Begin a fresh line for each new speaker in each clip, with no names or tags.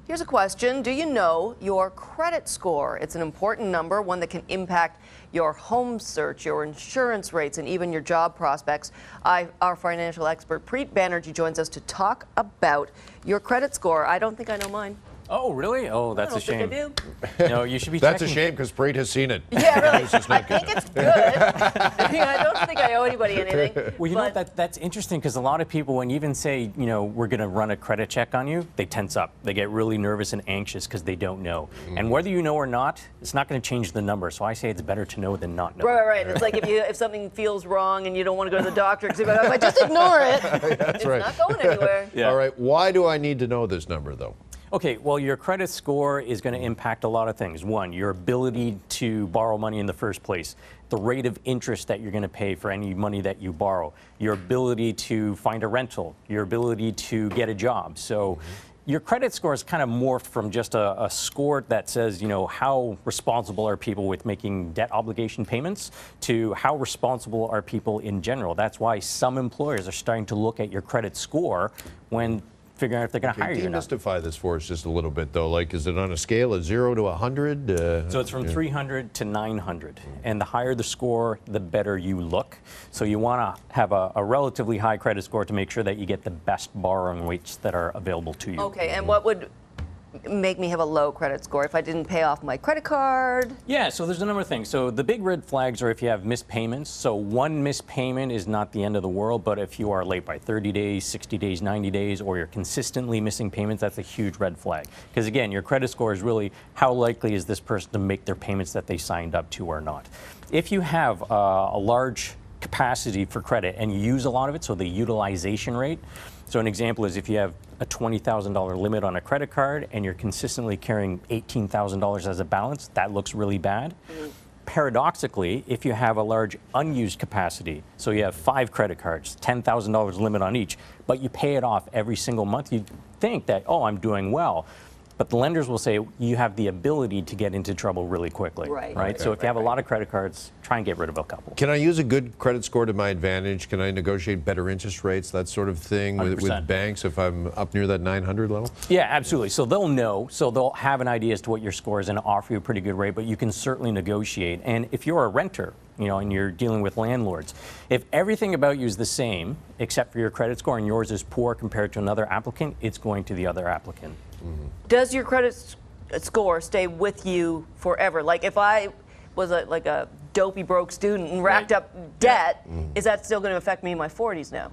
Here's a question. Do you know your credit score? It's an important number, one that can impact your home search, your insurance rates, and even your job prospects. Our financial expert, Preet Banerjee, joins us to talk about your credit score. I don't think I know mine.
Oh, really? Oh, that's a shame.
I don't think I do.
No, you should be
That's
checking.
a shame because Preet has seen it.
Yeah, really. I think it's good. I don't think I owe anybody anything.
Well, you know, that's interesting because a lot of people, when you even say, you know, we're going to run a credit check on you, they tense up. They get really nervous and anxious because they don't know. And whether you know or not, it's not going to change the number. So I say it's better to know than not know.
Right. It's like if something feels wrong and you don't want to go to the doctor because if I just ignore it, it's not going anywhere.
Yeah.
All right. Why do I need to know this number, though?
Okay, well, your credit score is going to impact a lot of things. One, your ability to borrow money in the first place, the rate of interest that you're going to pay for any money that you borrow, your ability to find a rental, your ability to get a job. So your credit score is kind of morphed from just a score that says, you know, how responsible are people with making debt obligation payments to how responsible are people in general. That's why some employers are starting to look at your credit score when figuring out if they're going to hire you or not.
Demystify this for us just a little bit, though. Like, is it on a scale of 0 to 100?
So it's from 300 to 900. And the higher the score, the better you look. So you want to have a relatively high credit score to make sure that you get the best borrowing rates that are available to you.
Okay, and what would make me have a low credit score if I didn't pay off my credit card?
Yeah, so there's a number of things. So the big red flags are if you have missed payments. So one missed payment is not the end of the world, but if you are late by 30 days, 60 days, 90 days, or you're consistently missing payments, that's a huge red flag. Because again, your credit score is really how likely is this person to make their payments that they signed up to or not. If you have a large capacity for credit and you use a lot of it, so the utilization rate. So an example is if you have a $20,000 limit on a credit card and you're consistently carrying $18,000 as a balance, that looks really bad. Paradoxically, if you have a large unused capacity, so you have 5 credit cards, $10,000 limit on each, but you pay it off every single month, you'd think that, oh, I'm doing well. But the lenders will say you have the ability to get into trouble really quickly. Right? So if you have a lot of credit cards, try and get rid of a couple.
Can I use a good credit score to my advantage? Can I negotiate better interest rates, that sort of thing, with banks if I'm up near that 900 level?
Yeah, absolutely. So they'll know. So they'll have an idea as to what your score is and offer you a pretty good rate, but you can certainly negotiate. And if you're a renter, you know, and you're dealing with landlords, if everything about you is the same except for your credit score and yours is poor compared to another applicant, it's going to the other applicant.
Does your credit score stay with you forever? Like if I was like a dopey broke student and racked up debt, is that still going to affect me in my 40s now?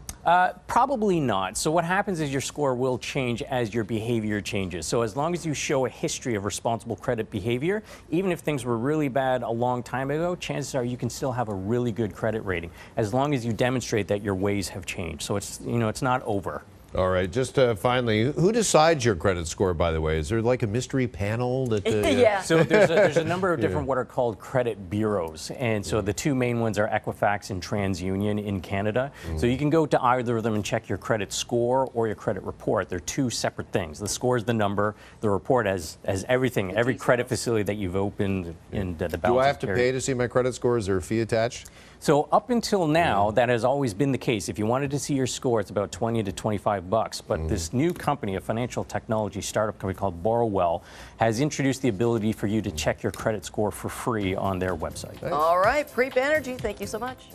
Probably not. So what happens is your score will change as your behavior changes. So as long as you show a history of responsible credit behavior, even if things were really bad a long time ago, chances are you can still have a really good credit rating as long as you demonstrate that your ways have changed. So it's, you know, it's not over.
All right, just finally, who decides your credit score, by the way? Is there like a mystery panel that...
Yeah.
So there's a number of different what are called credit bureaus. And so the two main ones are Equifax and TransUnion in Canada. So you can go to either of them and check your credit score or your credit report. They're two separate things. The score is the number. The report has everything, every credit facility that you've opened and the balance.
Do I have to pay to see my credit score? Is there a fee attached?
So up until now, that has always been the case. If you wanted to see your score, it's about 20 to 25 bucks. But this new company, a financial technology startup company called Borrowwell, has introduced the ability for you to check your credit score for free on their website.
All right, Preet Banerjee, thank you so much.